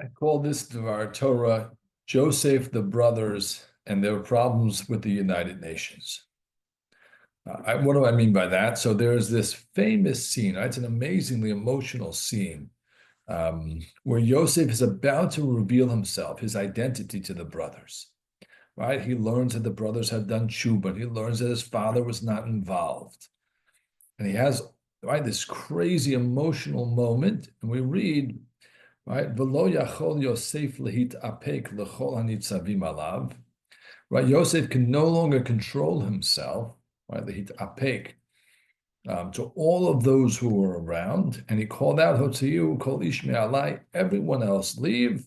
I call this Dvar Torah Joseph, the brothers, and their problems with the United Nations. What do I mean by that? So there's this famous scene, right? It's an amazingly emotional scene where Yosef is about to reveal himself, his identity to the brothers, right? He learns that the brothers have done tshuva. He learns that his father was not involved. And he has, right, this crazy emotional moment. And we read, right? V'lo yachol Yosef lehit apek lechol hanitzavim alav. Right? Yosef can no longer control himself, right? Lehit apek to all of those who were around, and he called out, Hotziyu kol ish me'alai, everyone else leave.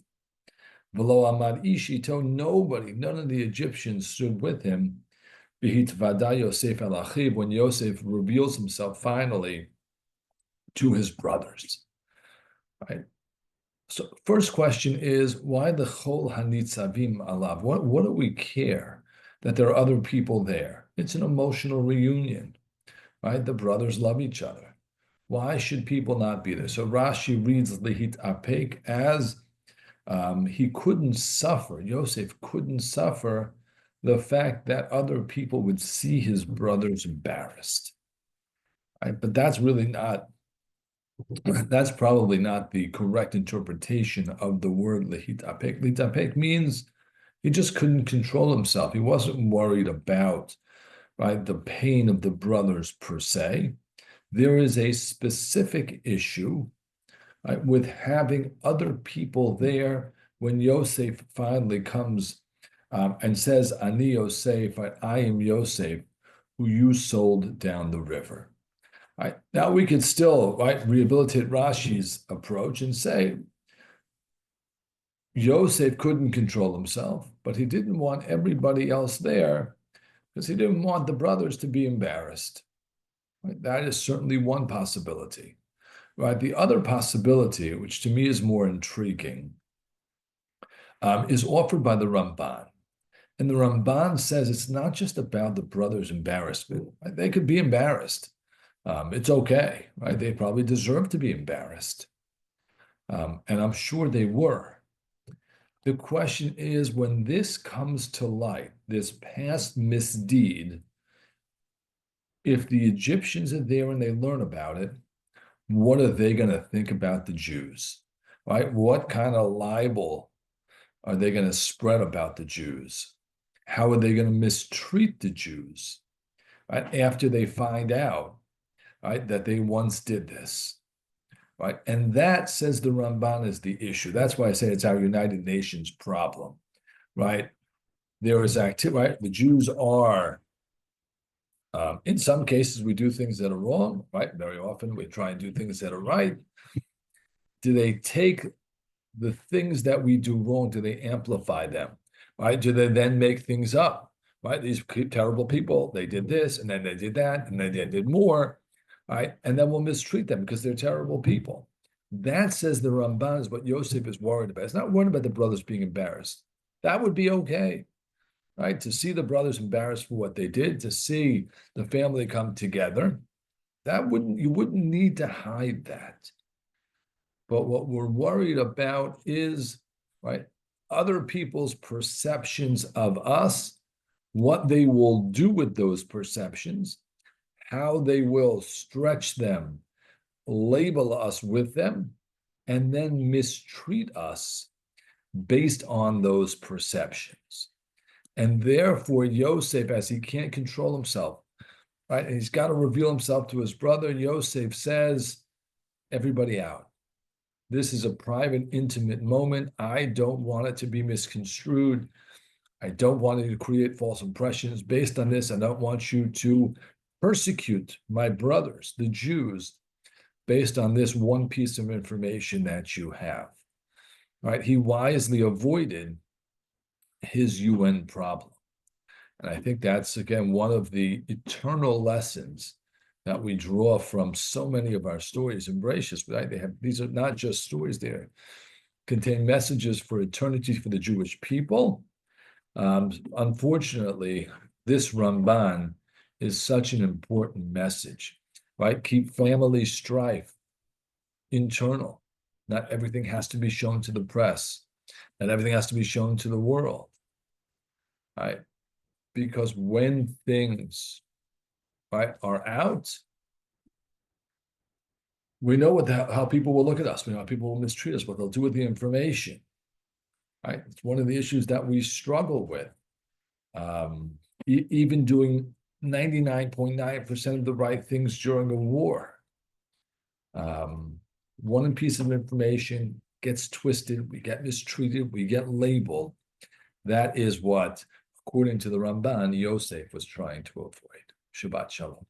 V'lo amad ishito, nobody, none of the Egyptians stood with him. V'hit vada Yosef al achiv, when Yosef reveals himself finally to his brothers, right? So first question is, why the chol hanitzavim alav? What do we care that there are other people there? It's an emotional reunion, right? The brothers love each other. Why should people not be there? So Rashi reads lehit apek as he couldn't suffer, Yosef couldn't suffer the fact that other people would see his brothers embarrassed, right? But that's probably not the correct interpretation of the word lehitapek. Lehitapek means he just couldn't control himself. He wasn't worried about, right, the pain of the brothers per se. There is a specific issue, right, with having other people there when Yosef finally comes and says, Ani Yosef, right, I am Yosef, who you sold down the river. Right. Now we could still, right, rehabilitate Rashi's approach and say Yosef couldn't control himself, but he didn't want everybody else there because he didn't want the brothers to be embarrassed. Right? That is certainly one possibility. Right. The other possibility, which to me is more intriguing, is offered by the Ramban. And the Ramban says it's not just about the brothers' embarrassment. Right? They could be embarrassed. It's okay, right? They probably deserve to be embarrassed. And I'm sure they were. The question is, when this comes to light, this past misdeed, if the Egyptians are there and they learn about it, what are they going to think about the Jews, right? What kind of libel are they going to spread about the Jews? How are they going to mistreat the Jews, right? After they find out, right, that they once did this, right? And that, says the Ramban, is the issue. That's why I say it's our United Nations problem, right? There is activity, right? The Jews are, in some cases, we do things that are wrong, right? Very often we try and do things that are right. Do they take the things that we do wrong, do they amplify them, right? Do they then make things up, right? These terrible people, they did this, and then they did that, and then they did more, right? And then we'll mistreat them because they're terrible people. That, says the Ramban, is what Yosef is worried about. It's not worried about the brothers being embarrassed. That would be okay, right? To see the brothers embarrassed for what they did, to see the family come together, you wouldn't need to hide that. But what we're worried about is, right, other people's perceptions of us, what they will do with those perceptions, how they will stretch them, label us with them, and then mistreat us based on those perceptions. And therefore, Yosef, as he can't control himself, right, and he's got to reveal himself to his brother, Yosef says, everybody out. This is a private, intimate moment. I don't want it to be misconstrued. I don't want it to create false impressions based on this. I don't want you to persecute my brothers, the Jews, based on this one piece of information that you have. Right? He wisely avoided his UN problem. And I think that's, again, one of the eternal lessons that we draw from so many of our stories in Bereshis. Right? These are not just stories, they contain messages for eternity for the Jewish people. Unfortunately, this Ramban is such an important message, right? Keep family strife internal, Not everything has to be shown to the press. Not everything has to be shown to the world. Right? Because when things, right, are out, we know how people will look at us. We know how people will mistreat us, what they'll do with the information. Right? It's one of the issues that we struggle with. Even doing 99.9% of the right things during a war. One piece of information gets twisted, we get mistreated, we get labeled. That is what, according to the Ramban, Yosef was trying to avoid. Shabbat Shalom.